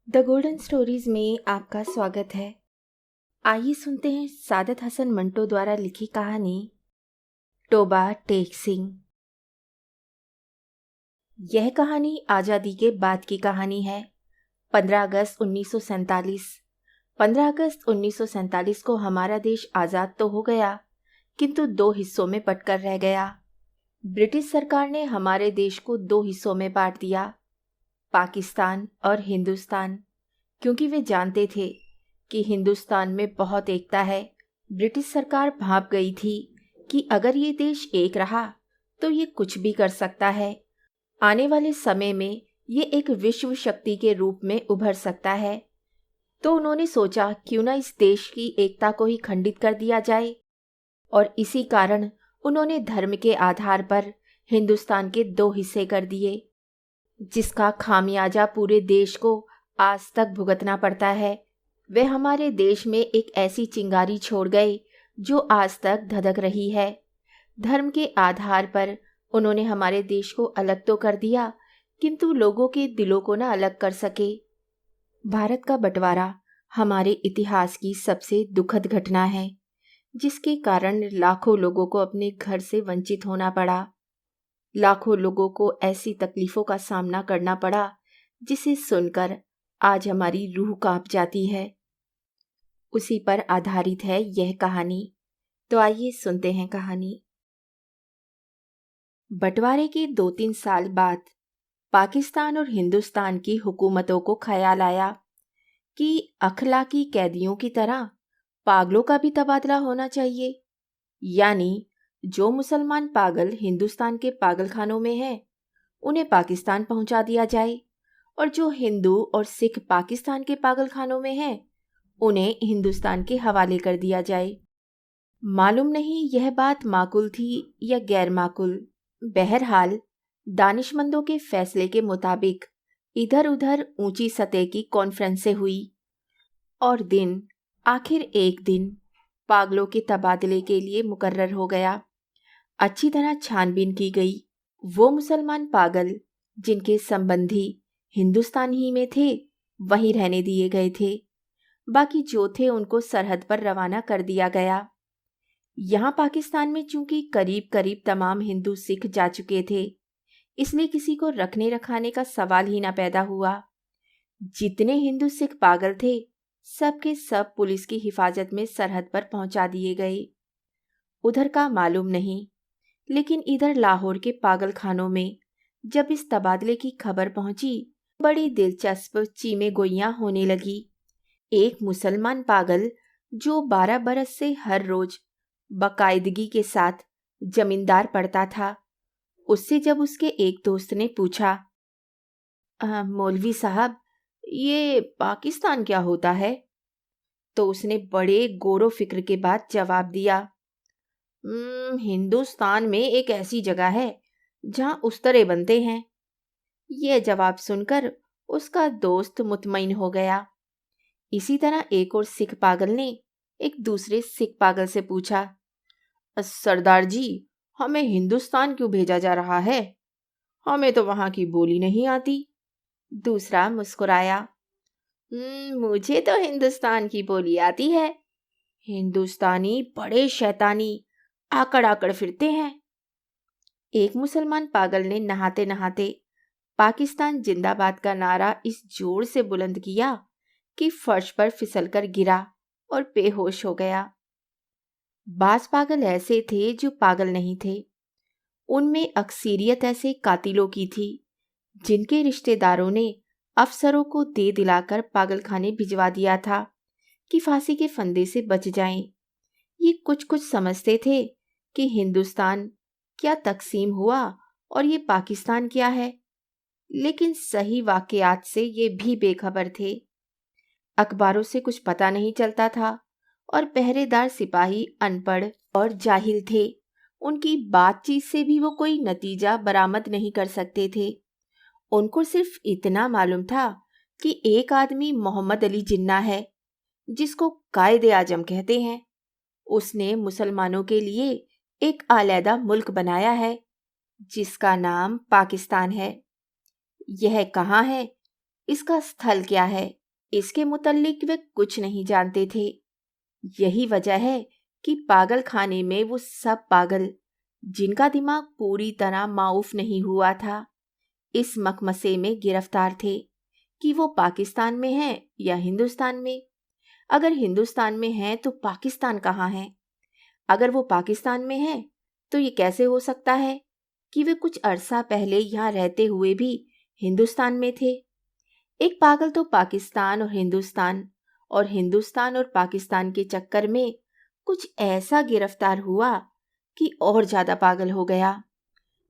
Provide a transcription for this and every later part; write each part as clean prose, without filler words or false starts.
The golden stories में आपका स्वागत है। आइए सुनते हैं सादत हसन मंटो द्वारा लिखी कहानी टोबा टेक सिंह। यह कहानी आज़ादी के बाद की कहानी है। 15 अगस्त 1947। 15 अगस्त 1947 को हमारा देश आज़ाद तो हो गया, किंतु दो हिस्सों में बंटकर रह गया। ब्रिटिश सरकार ने हमारे देश को दो हिस्सों में बांट दिया, पाकिस्तान और हिंदुस्तान, क्योंकि वे जानते थे कि हिंदुस्तान में बहुत एकता है। ब्रिटिश सरकार भांप गई थी कि अगर ये देश एक रहा तो ये कुछ भी कर सकता है। आने वाले समय में ये एक विश्व शक्ति के रूप में उभर सकता है। तो उन्होंने सोचा क्यों ना इस देश की एकता को ही खंडित कर दिया जाए, और इसी कारण उन्होंने धर्म के आधार पर हिंदुस्तान के दो हिस्से कर दिए, जिसका खामियाजा पूरे देश को आज तक भुगतना पड़ता है। वे हमारे देश में एक ऐसी चिंगारी छोड़ गए जो आज तक धधक रही है। धर्म के आधार पर उन्होंने हमारे देश को अलग तो कर दिया, किंतु लोगों के दिलों को ना अलग कर सके। भारत का बंटवारा हमारे इतिहास की सबसे दुखद घटना है, जिसके कारण लाखों लोगों को अपने घर से वंचित होना पड़ा। लाखों लोगों को ऐसी तकलीफों का सामना करना पड़ा जिसे सुनकर आज हमारी रूह कांप जाती है। उसी पर आधारित है यह कहानी। तो आइए सुनते हैं कहानी। बंटवारे के 2-3 साल बाद पाकिस्तान और हिंदुस्तान की हुकूमतों को ख्याल आया कि अखलाकी कैदियों की तरह पागलों का भी तबादला होना चाहिए। यानी जो मुसलमान पागल हिंदुस्तान के पागलखानों में हैं, उन्हें पाकिस्तान पहुंचा दिया जाए, और जो हिंदू और सिख पाकिस्तान के पागलखानों में हैं, उन्हें हिंदुस्तान के हवाले कर दिया जाए। मालूम नहीं यह बात माकूल थी या गैर माकूल। बहरहाल दानिशमंदों के फैसले के मुताबिक इधर उधर ऊंची सतह की कॉन्फ्रेंसें हुई, और दिन आखिर एक दिन पागलों के तबादले के लिए मुकर्रर हो गया। अच्छी तरह छानबीन की गई। वो मुसलमान पागल जिनके संबंधी हिंदुस्तान ही में थे वहीं रहने दिए गए थे। बाकी जो थे उनको सरहद पर रवाना कर दिया गया। यहाँ पाकिस्तान में चूंकि करीब करीब तमाम हिंदू सिख जा चुके थे, इसलिए किसी को रखने रखाने का सवाल ही ना पैदा हुआ। जितने हिंदू सिख पागल थे सब के सब पुलिस की हिफाजत में सरहद पर पहुंचा दिए गए। उधर का मालूम नहीं, लेकिन इधर लाहौर के पागल खानों में जब इस तबादले की खबर पहुंची, बड़ी दिलचस्प चीमे गोइयां होने लगी। एक मुसलमान पागल जो 12 बरस से हर रोज बाकायदगी के साथ जमींदार पढ़ता था, उससे जब उसके एक दोस्त ने पूछा, मौलवी साहब, ये पाकिस्तान क्या होता है?" तो उसने बड़े गौर फिक्र के बाद जवाब दिया, हिंदुस्तान में एक ऐसी जगह है जहां उस्तरे बनते हैं। यह जवाब सुनकर उसका दोस्त मुतमईन हो गया। इसी तरह एक और सिख पागल ने एक दूसरे सिख पागल से पूछा, सरदार जी, हमें हिंदुस्तान क्यों भेजा जा रहा है? हमें तो वहां की बोली नहीं आती। दूसरा मुस्कुराया, मुझे तो हिंदुस्तान की बोली आती है। हिंदुस्तानी बड़े शैतानी आकड़ आकड़ फिरते हैं। एक मुसलमान पागल ने नहाते नहाते पाकिस्तान जिंदाबाद का नारा इस जोर से बुलंद किया कि फर्श पर फिसलकर गिरा और बेहोश हो गया। बास पागल ऐसे थे जो पागल नहीं थे। उनमें अक्सरियत ऐसे कातिलों की थी जिनके रिश्तेदारों ने अफसरों को दे दिलाकर पागलखाने भिजवा दिया था कि फांसी के फंदे से बच जाएं। ये कुछ कुछ समझते थे कि हिंदुस्तान क्या तकसीम हुआ और ये पाकिस्तान क्या है, लेकिन सही वाकयात से ये भी बेखबर थे। अखबारों से कुछ पता नहीं चलता था, और पहरेदार सिपाही अनपढ़ और जाहिल थे। उनकी बातचीत से भी वो कोई नतीजा बरामद नहीं कर सकते थे। उनको सिर्फ इतना मालूम था कि एक आदमी मोहम्मद अली जिन्ना है, जिसको कायदे आजम कहते हैं। उसने मुसलमानों के लिए एक अलहदा मुल्क बनाया है जिसका नाम पाकिस्तान है। यह कहाँ है इसका स्थल क्या है, इसके मुतल्लिक वे कुछ नहीं जानते थे। यही वजह है कि पागल खाने में वो सब पागल जिनका दिमाग पूरी तरह माऊफ नहीं हुआ था, इस मकमसे में गिरफ्तार थे कि वो पाकिस्तान में है या हिंदुस्तान में। अगर हिंदुस्तान में है तो पाकिस्तान कहाँ है? अगर वो पाकिस्तान में है तो ये कैसे हो सकता है कि वे कुछ अरसा पहले यहाँ रहते हुए भी हिंदुस्तान में थे? एक पागल तो पाकिस्तान और हिंदुस्तान और पाकिस्तान के चक्कर में कुछ ऐसा गिरफ्तार हुआ कि और ज्यादा पागल हो गया।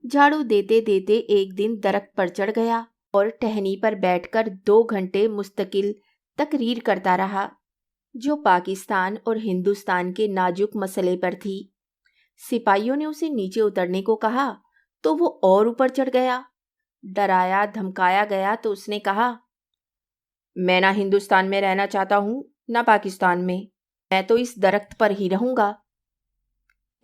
झाड़ू देते देते एक दिन दरख्त पर चढ़ गया और टहनी पर बैठकर 2 घंटे मुस्तकिल तकरीर करता रहा, जो पाकिस्तान और हिंदुस्तान के नाजुक मसले पर थी। सिपाहियों ने उसे नीचे उतरने को कहा तो वो और ऊपर चढ़ गया। डराया धमकाया गया तो उसने कहा, मैं ना हिंदुस्तान में रहना चाहता हूं ना पाकिस्तान में, मैं तो इस दरख्त पर ही रहूंगा।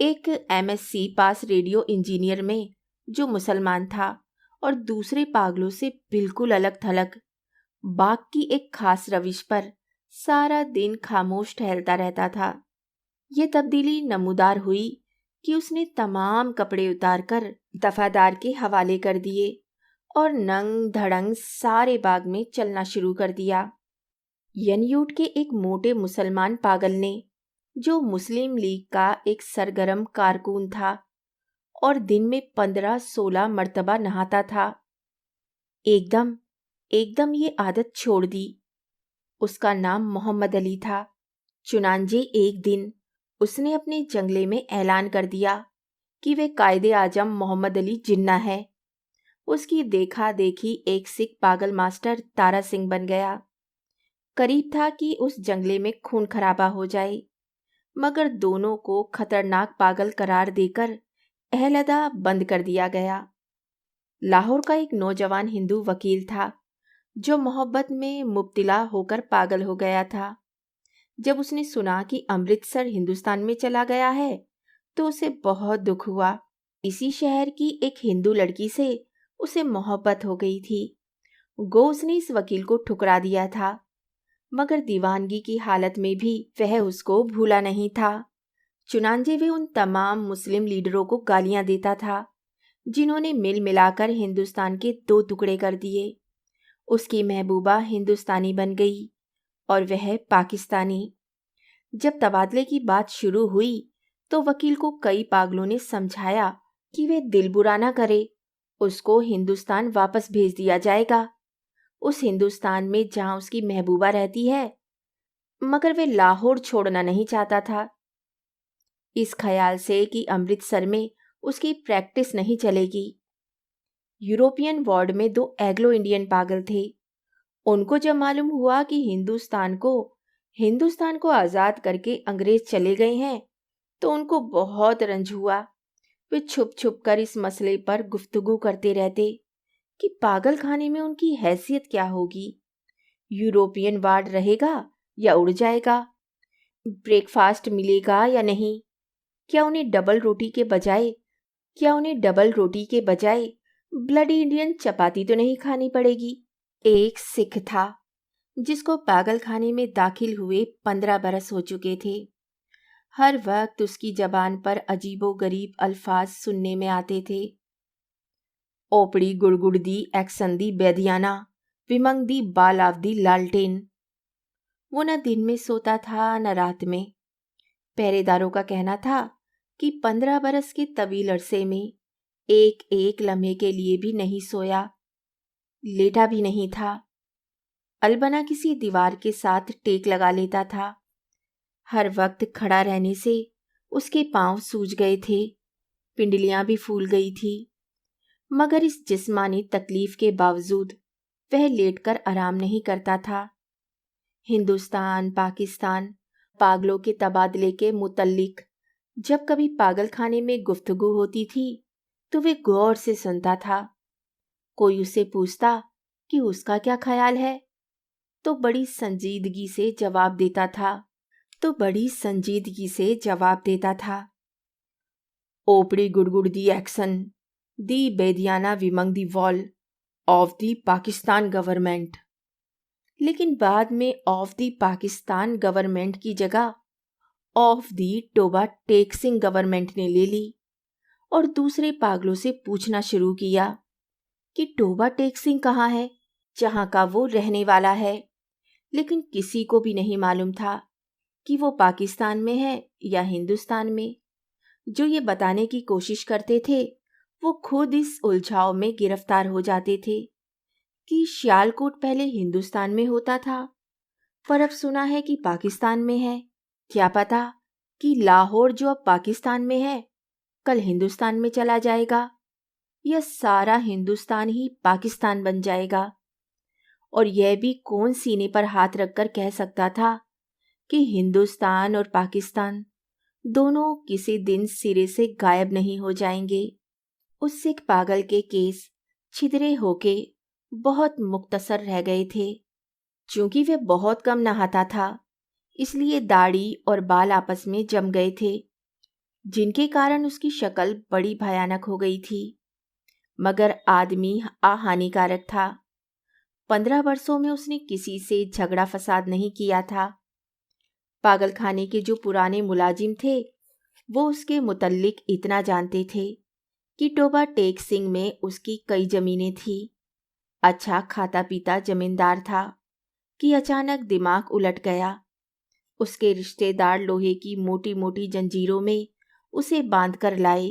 एक एमएससी पास रेडियो इंजीनियर में जो मुसलमान था और दूसरे पागलों से बिल्कुल अलग थलग, बाघ की एक खास रविश पर सारा दिन खामोश ठहरता रहता था। ये तब्दीली नमूदार हुई कि उसने तमाम कपड़े उतारकर दफादार के हवाले कर दिए और नंग धड़ंग सारे बाग में चलना शुरू कर दिया। यनयूट के एक मोटे मुसलमान पागल ने, जो मुस्लिम लीग का एक सरगर्म कारकुन था और दिन में 15-16 मर्तबा नहाता था, एकदम एकदम ये आदत छोड़ दी। उसका नाम मोहम्मद अली था। चुनांचे एक दिन उसने अपने जंगले में ऐलान कर दिया कि वे कायदे आजम मोहम्मद अली जिन्ना है। उसकी देखा देखी एक सिख पागल मास्टर तारा सिंह बन गया। करीब था कि उस जंगले में खून खराबा हो जाए, मगर दोनों को खतरनाक पागल करार देकर अहलदा बंद कर दिया गया। लाहौर का एक नौजवान हिंदू वकील था जो मोहब्बत में मुब्तिला होकर पागल हो गया था। जब उसने सुना कि अमृतसर हिंदुस्तान में चला गया है तो उसे बहुत दुख हुआ। इसी शहर की एक हिंदू लड़की से उसे मोहब्बत हो गई थी। गो उसने इस वकील को ठुकरा दिया था, मगर दीवानगी की हालत में भी वह उसको भूला नहीं था। चुनांचे वे उन तमाम मुस्लिम लीडरों को गालियां देता था जिन्होंने मिल मिलाकर हिंदुस्तान के 2 टुकड़े कर दिए। उसकी महबूबा हिंदुस्तानी बन गई और वह पाकिस्तानी। जब तबादले की बात शुरू हुई तो वकील को कई पागलों ने समझाया कि वे दिल बुरा ना करे, उसको हिंदुस्तान वापस भेज दिया जाएगा, उस हिंदुस्तान में जहां उसकी महबूबा रहती है। मगर वे लाहौर छोड़ना नहीं चाहता था, इस ख्याल से कि अमृतसर में उसकी प्रैक्टिस नहीं चलेगी। यूरोपियन वार्ड में 2 एग्लो इंडियन पागल थे। उनको जब मालूम हुआ कि हिंदुस्तान को आज़ाद करके अंग्रेज चले गए हैं तो उनको बहुत रंज हुआ। वे छुप छुप कर इस मसले पर गुफ्तगू करते रहते कि पागल खाने में उनकी हैसियत क्या होगी, यूरोपियन वार्ड रहेगा या उड़ जाएगा, ब्रेकफास्ट मिलेगा या नहीं, क्या उन्हें डबल रोटी के बजाय ब्लडी इंडियन चपाती तो नहीं खानी पड़ेगी। एक सिख था जिसको पागल खाने में दाखिल हुए 15 बरस हो चुके थे। हर वक्त उसकी जबान पर अजीबो गरीब अल्फाज सुनने में आते थे। ओपड़ी गुड़गुड़ दी एक्सन दी बेदियाना विमंग दी बालाव दी लालटेन। वो न दिन में सोता था न रात में। पहरेदारों का कहना था कि 15 बरस के तवील अरसे में एक एक लम्हे के लिए भी नहीं सोया, लेटा भी नहीं था। अलबना किसी दीवार के साथ टेक लगा लेता था। हर वक्त खड़ा रहने से उसके पांव सूज गए थे, पिंडलियां भी फूल गई थी, मगर इस जिस्मानी तकलीफ के बावजूद वह लेटकर आराम नहीं करता था। हिंदुस्तान पाकिस्तान पागलों के तबादले के मुतल्लिक जब कभी पागल खाने में गुफ्तगू होती थी तो वे गौर से सुनता था। कोई उसे पूछता कि उसका क्या ख्याल है तो बड़ी संजीदगी से जवाब देता था, ओपड़ी गुड़गुड़ दी एक्शन दी बेदियाना विमंग दी वॉल ऑफ दी पाकिस्तान गवर्नमेंट। लेकिन बाद में ऑफ द पाकिस्तान गवर्नमेंट की जगह of the Toba Tek Singh government ने ले ली और दूसरे पागलों से पूछना शुरू किया कि टोबा टेक सिंह कहाँ है, जहाँ का वो रहने वाला है। लेकिन किसी को भी नहीं मालूम था कि वो पाकिस्तान में है या हिंदुस्तान में। जो ये बताने की कोशिश करते थे वो खुद इस उलझाव में गिरफ्तार हो जाते थे कि सियालकोट पहले हिंदुस्तान में होता था, पर अब सुना है कि पाकिस्तान में है। क्या पता कि लाहौर जो अब पाकिस्तान में है कल हिंदुस्तान में चला जाएगा, यह सारा हिंदुस्तान ही पाकिस्तान बन जाएगा। और यह भी कौन सीने पर हाथ रखकर कह सकता था कि हिंदुस्तान और पाकिस्तान दोनों किसी दिन सिरे से गायब नहीं हो जाएंगे। उस सिख पागल के केस छिदरे होके बहुत मुख्तसर रह गए थे। चूंकि वे बहुत कम नहाता था, इसलिए दाढ़ी और बाल आपस में जम गए थे, जिनके कारण उसकी शक्ल बड़ी भयानक हो गई थी। मगर आदमी अहानिकारक था। 15 वर्षों में उसने किसी से झगड़ा फसाद नहीं किया था। पागलखाने के जो पुराने मुलाजिम थे वो उसके मुतल्लिक इतना जानते थे कि टोबा टेक सिंह में उसकी कई जमीनें थी। अच्छा खाता पीता जमींदार था कि अचानक दिमाग उलट गया। उसके रिश्तेदार लोहे की मोटी मोटी जंजीरों में उसे बांध कर लाए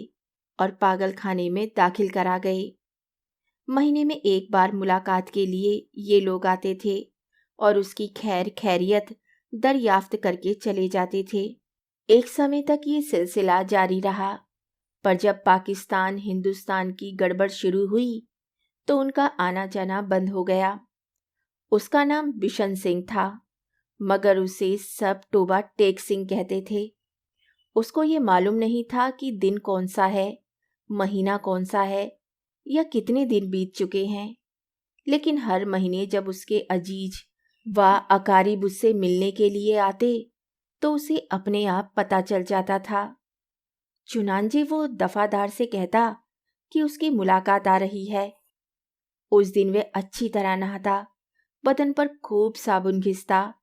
और पागलखाने में दाखिल करा गए। महीने में एक बार मुलाकात के लिए ये लोग आते थे और उसकी खैर खैरियत दरियाफ्त करके चले जाते थे। एक समय तक ये सिलसिला जारी रहा, पर जब पाकिस्तान हिंदुस्तान की गड़बड़ शुरू हुई तो उनका आना जाना बंद हो गया। उसका नाम बिशन सिंह था, मगर उसे सब टोबा टेक सिंह कहते थे। उसको ये मालूम नहीं था कि दिन कौन सा है, महीना कौन सा है या कितने दिन बीत चुके हैं। लेकिन हर महीने जब उसके अजीज व अकारीब उससे मिलने के लिए आते तो उसे अपने आप पता चल जाता था। चुनांचे वो दफादार से कहता कि उसकी मुलाकात आ रही है। उस दिन वे अच्छी तरह नहाता, बदन पर खूब साबुन घिसता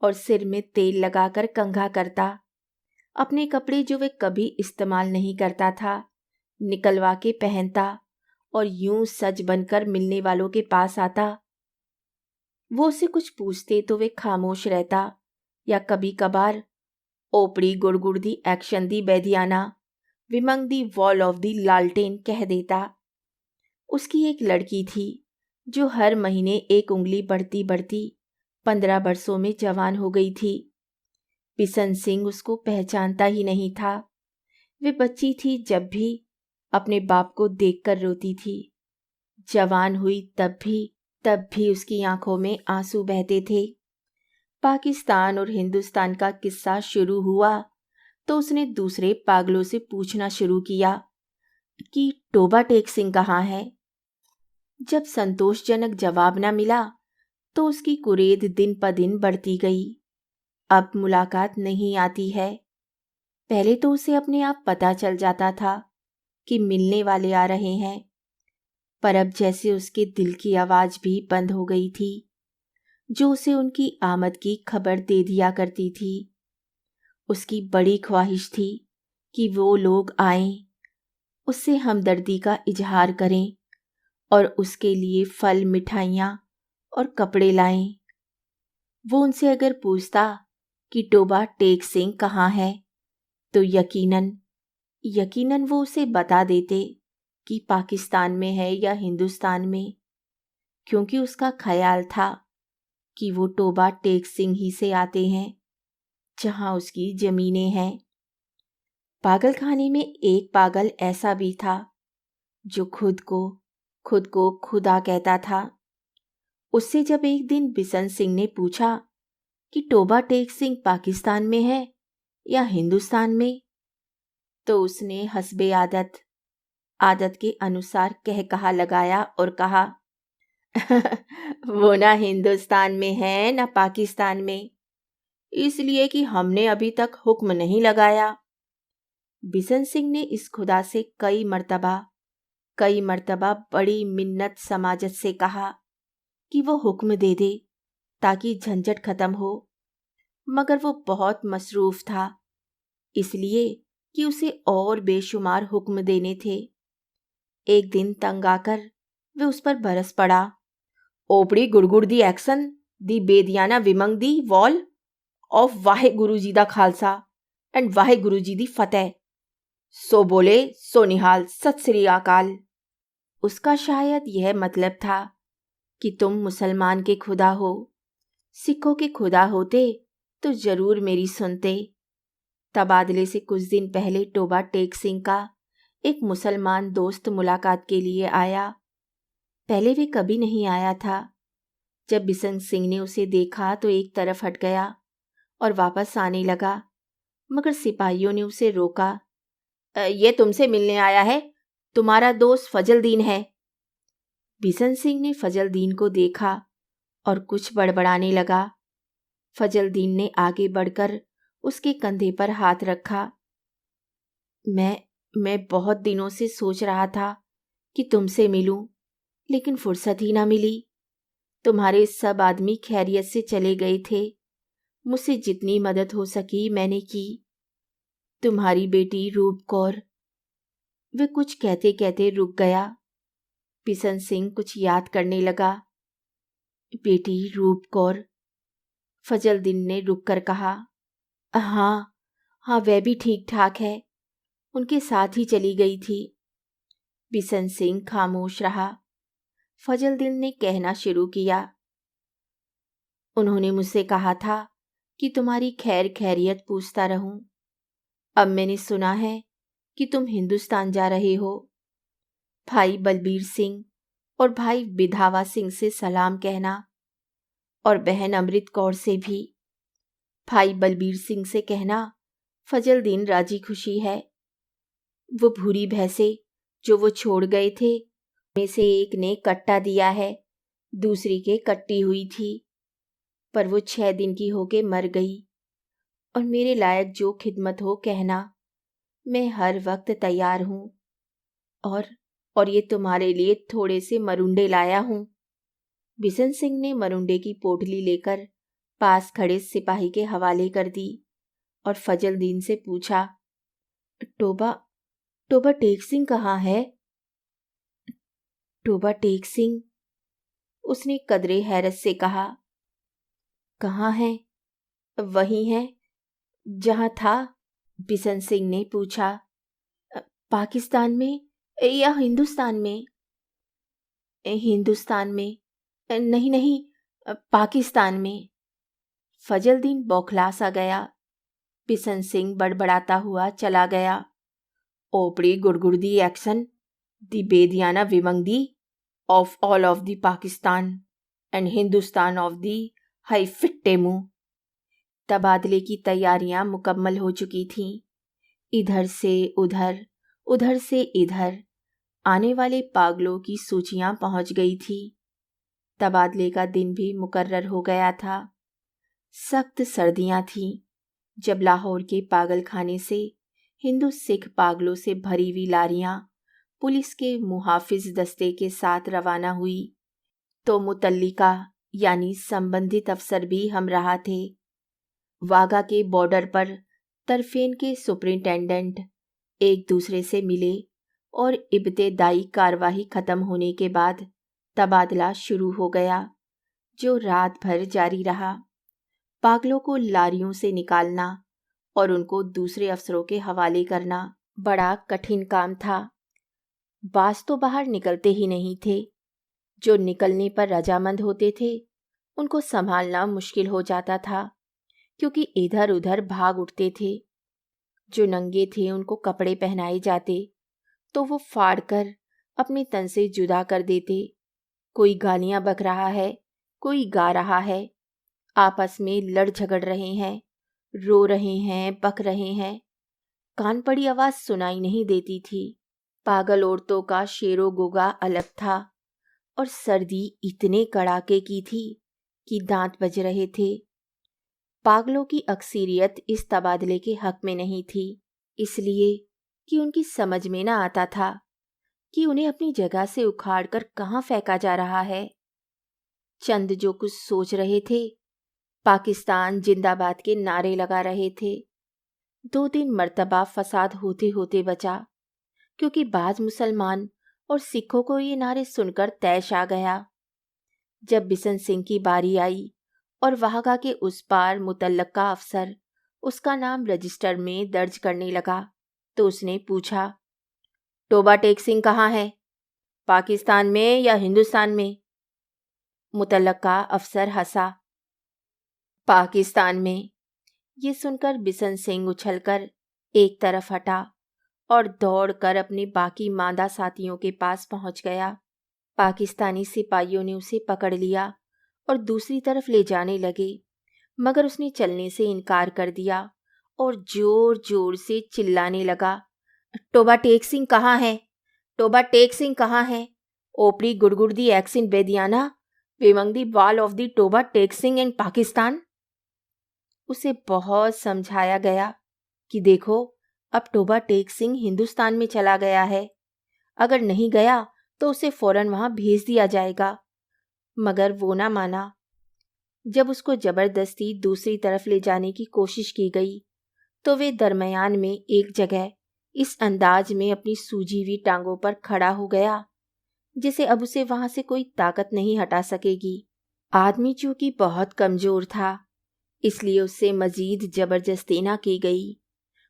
और सिर में तेल लगाकर कंघा करता। अपने कपड़े जो वे कभी इस्तेमाल नहीं करता था निकलवा के पहनता और यूं सज बनकर मिलने वालों के पास आता। वो उसे कुछ पूछते तो वे खामोश रहता या कभी कभार ओपड़ी गुड़गुड़ दी एक्शन दी बैदियाना विमंग दी वॉल ऑफ दी लालटेन कह देता। उसकी एक लड़की थी जो हर महीने एक उंगली बढ़ती बढ़ती 15 वर्षों में जवान हो गई थी। बिशन सिंह उसको पहचानता ही नहीं था। वे बच्ची थी जब भी अपने बाप को देखकर रोती थी। जवान हुई तब भी उसकी आंखों में आंसू बहते थे। पाकिस्तान और हिंदुस्तान का किस्सा शुरू हुआ तो उसने दूसरे पागलों से पूछना शुरू किया कि टोबा टेक सिंह कहाँ है। जब संतोषजनक जवाब न मिला तो उसकी कुरेद दिन प दिन बढ़ती गई। अब मुलाकात नहीं आती है। पहले तो उसे अपने आप पता चल जाता था कि मिलने वाले आ रहे हैं, पर अब जैसे उसके दिल की आवाज भी बंद हो गई थी जो उसे उनकी आमद की खबर दे दिया करती थी। उसकी बड़ी ख्वाहिश थी कि वो लोग आएं, उससे हमदर्दी का इजहार करें और उसके लिए फल मिठाइयाँ और कपड़े लाएं। वो उनसे अगर पूछता कि टोबा टेक सिंह कहाँ है तो यकीनन वो उसे बता देते कि पाकिस्तान में है या हिंदुस्तान में, क्योंकि उसका ख्याल था कि वो टोबा टेक सिंह ही से आते हैं जहां उसकी जमीनें हैं। पागलखाने में एक पागल ऐसा भी था जो खुद को खुदा कहता था। उससे जब एक दिन बिशन सिंह ने पूछा कि टोबा टेक सिंह पाकिस्तान में है या हिंदुस्तान में, तो उसने हस्बे आदत के अनुसार कह कहा लगाया और कहा वो ना हिंदुस्तान में है ना पाकिस्तान में, इसलिए कि हमने अभी तक हुक्म नहीं लगाया। बिशन सिंह ने इस खुदा से कई मर्तबा बड़ी मिन्नत समाजत से कहा कि वो हुक्म दे दे, ताकि झंझट खत्म हो, मगर वो बहुत मसरूफ था, इसलिए कि उसे और बेशुमार हुक्म देने थे। एक दिन तंग आकर वे उस पर बरस पड़ा। ओपड़ी गुड़गुड़ दी एक्शन दी बेदियाना विमंग दी वॉल ऑफ वाहे गुरु जी दा खालसा एंड वाहे गुरु जी दी फतेह। सो बोले सो निहाल, सत श्री अकाल। उसका शायद यह मतलब था कि तुम मुसलमान के खुदा हो, सिखों के खुदा होते तो जरूर मेरी सुनते। तबादले से कुछ दिन पहले टोबा टेक सिंह का एक मुसलमान दोस्त मुलाकात के लिए आया। पहले वे कभी नहीं आया था। जब बिशन सिंह ने उसे देखा तो एक तरफ हट गया और वापस आने लगा, मगर सिपाहियों ने उसे रोका। ये तुमसे मिलने आया है, तुम्हारा दोस्त फजलदीन है। बिशन सिंह ने फजलदीन को देखा और कुछ बड़बड़ाने लगा। फजलदीन ने आगे बढ़कर उसके कंधे पर हाथ रखा। मैं बहुत दिनों से सोच रहा था कि तुमसे मिलूं, लेकिन फुर्सत ही ना मिली। तुम्हारे सब आदमी खैरियत से चले गए थे। मुझसे जितनी मदद हो सकी मैंने की। तुम्हारी बेटी रूप कौर। वे कुछ कहते कहते रुक गया। बिशन सिंह कुछ याद करने लगा। बेटी रूप कौर, फजलदीन ने रुक कर कहा। हाँ हाँ, वह भी ठीक ठाक है, उनके साथ ही चली गई थी। बिशन सिंह खामोश रहा। फजलदीन ने कहना शुरू किया। उन्होंने मुझसे कहा था कि तुम्हारी खैर खैरियत पूछता रहूं। अब मैंने सुना है कि तुम हिंदुस्तान जा रहे हो। भाई बलबीर सिंह और भाई विधावा सिंह से सलाम कहना, और बहन अमृत कौर से भी। भाई बलबीर सिंह से कहना फजलदीन राजी खुशी है। वो भूरी भैंसे जो वो छोड़ गए थे, में से एक ने कट्टा दिया है, दूसरी के कट्टी हुई थी, पर वो 6 दिन की होके मर गई। और मेरे लायक जो खिदमत हो कहना, मैं हर वक्त तैयार हूँ। और ये तुम्हारे लिए थोड़े से मरुंडे लाया हूँ। बिशन सिंह ने मरुंडे की पोटली लेकर पास खड़े सिपाही के हवाले कर दी और फजलदीन से पूछा, टोबा टोबा टेक सिंह कहाँ है? टोबा टेक सिंह, उसने कदरे हैरत से कहा। कहाँ है? वही है जहाँ था, बिशन सिंह ने पूछा। पाकिस्तान में या हिंदुस्तान में? हिंदुस्तान में। नहीं नहीं, पाकिस्तान में। फजलदीन बौखला सा गया। बिशन सिंह बड़बड़ाता हुआ चला गया। ओपड़ी गुड़गुड़ दी एक्शन दी बेदियाना विमंग दी of all of the Pakistan and Hindustan of the हाई फिट्टे मुंह। तबादले की तैयारियां मुकम्मल हो चुकी थीं। इधर से उधर, उधर से इधर आने वाले पागलों की सूचियां पहुंच गई थी। तबादले का दिन भी मुकर्रर हो गया था। सख्त सर्दियां थीं जब लाहौर के पागल खाने से हिंदू सिख पागलों से भरी हुई लारियां पुलिस के मुहाफिज दस्ते के साथ रवाना हुई, तो मुतल्लिका यानी संबंधित अफसर भी हम रहा थे। वाघा के बॉर्डर पर तरफेन के सुपरिंटेंडेंट एक दूसरे से मिले और इब्तिदाई कार्रवाई खत्म होने के बाद तबादला शुरू हो गया, जो रात भर जारी रहा। पागलों को लारियों से निकालना और उनको दूसरे अफसरों के हवाले करना बड़ा कठिन काम था। बाज तो बाहर निकलते ही नहीं थे। जो निकलने पर रजामंद होते थे, उनको संभालना मुश्किल हो जाता था, क्योंकि इधर उधर भाग उठते थे। जो नंगे थे उनको कपड़े पहनाए जाते तो वो फाड़ कर अपने तन से जुदा कर देते। कोई गालियां बक रहा है, कोई गा रहा है, आपस में लड़ झगड़ रहे हैं, रो रहे हैं, बक रहे हैं। कान पड़ी आवाज सुनाई नहीं देती थी। पागल औरतों का शेरो गोगा अलग था, और सर्दी इतने कड़ाके की थी कि दांत बज रहे थे। पागलों की अक्सरियत इस तबादले के हक में नहीं थी, इसलिए कि उनकी समझ में ना आता था कि उन्हें अपनी जगह से उखाड़कर कहाँ फेंका जा रहा है। चंद जो कुछ सोच रहे थे, पाकिस्तान जिंदाबाद के नारे लगा रहे थे। 2-3 मर्तबा फसाद होते होते बचा, क्योंकि बाज मुसलमान और सिखों को ये नारे सुनकर तैश आ गया। जब बिशन सिंह की बारी आई और वाहगा के उस पार मुतल्लका अफसर उसका नाम रजिस्टर में दर्ज करने लगा, तो उसने पूछा, टोबा टेक सिंह कहाँ है? पाकिस्तान में या हिंदुस्तान में? मुतल्लका अफसर हंसा। पाकिस्तान में। ये सुनकर बिशन सिंह उछलकर एक तरफ हटा और दौड़कर अपने बाकी मादा साथियों के पास पहुंच गया। पाकिस्तानी सिपाहियों ने उसे पकड़ लिया और दूसरी तरफ ले जाने लगे, मगर उसने चलने से इनकार कर दिया और जोर जोर से चिल्लाने लगा, टोबा टेक सिंह कहाँ है? टोबा टेक सिंह कहाँ है? ओपरी गुड़गुड़ दी एक्सिन बेदियाना, बेमंग दी वाल of the Toba Tek Singh in Pakistan. उसे बहुत समझाया गया कि देखो, अब टोबा टेक सिंह हिंदुस्तान में चला गया है, अगर नहीं गया तो उसे फौरन वहां भेज दिया जाएगा, मगर वो ना माना। जब उसको जबरदस्ती दूसरी तरफ ले जाने की कोशिश की गई, तो वे दरमियान में एक जगह इस अंदाज में अपनी सूजी हुई टांगों पर खड़ा हो गया जिसे अब उसे वहां से कोई ताकत नहीं हटा सकेगी। आदमी चूंकि बहुत कमजोर था, इसलिए उससे मजीद जबरदस्ती ना की गई।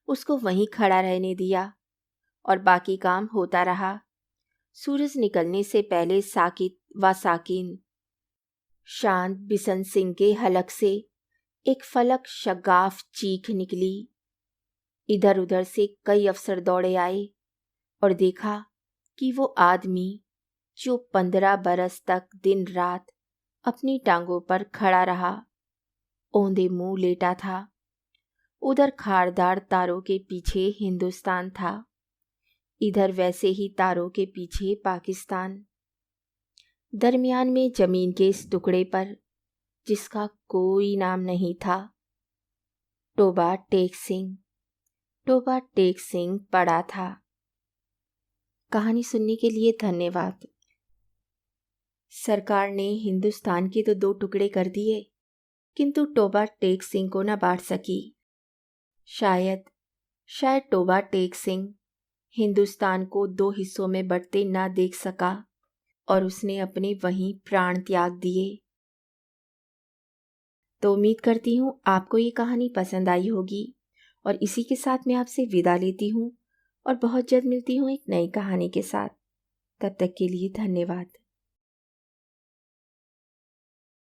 उसको वहीं खड़ा रहने दिया और बाकी काम होता रहा। सूरज निकलने से पहले साकित व साकिन शांत बिशन सिंह के हलक से एक फलक शगाफ चीख निकली। इधर उधर से कई अफसर दौड़े आए और देखा कि वो आदमी जो 15 बरस तक दिन रात अपनी टांगों पर खड़ा रहा, औंधे मुंह लेटा था। उधर खारदार तारों के पीछे हिंदुस्तान था, इधर वैसे ही तारों के पीछे पाकिस्तान। दरमियान में जमीन के इस टुकड़े पर, जिसका कोई नाम नहीं था, टोबा टेक सिंह, टोबा टेक सिंह पड़ा था। कहानी सुनने के लिए धन्यवाद। सरकार ने हिंदुस्तान के तो 2 टुकड़े कर दिए, किंतु टोबा टेक सिंह को न बांट सकी। शायद टोबा टेक सिंह हिंदुस्तान को 2 हिस्सों में बंटते ना देख सका और उसने अपने वहीं प्राण त्याग दिए। तो उम्मीद करती हूँ आपको ये कहानी पसंद आई होगी और इसी के साथ मैं आपसे विदा लेती हूँ और बहुत जल्द मिलती हूँ एक नई कहानी के साथ। तब तक के लिए धन्यवाद।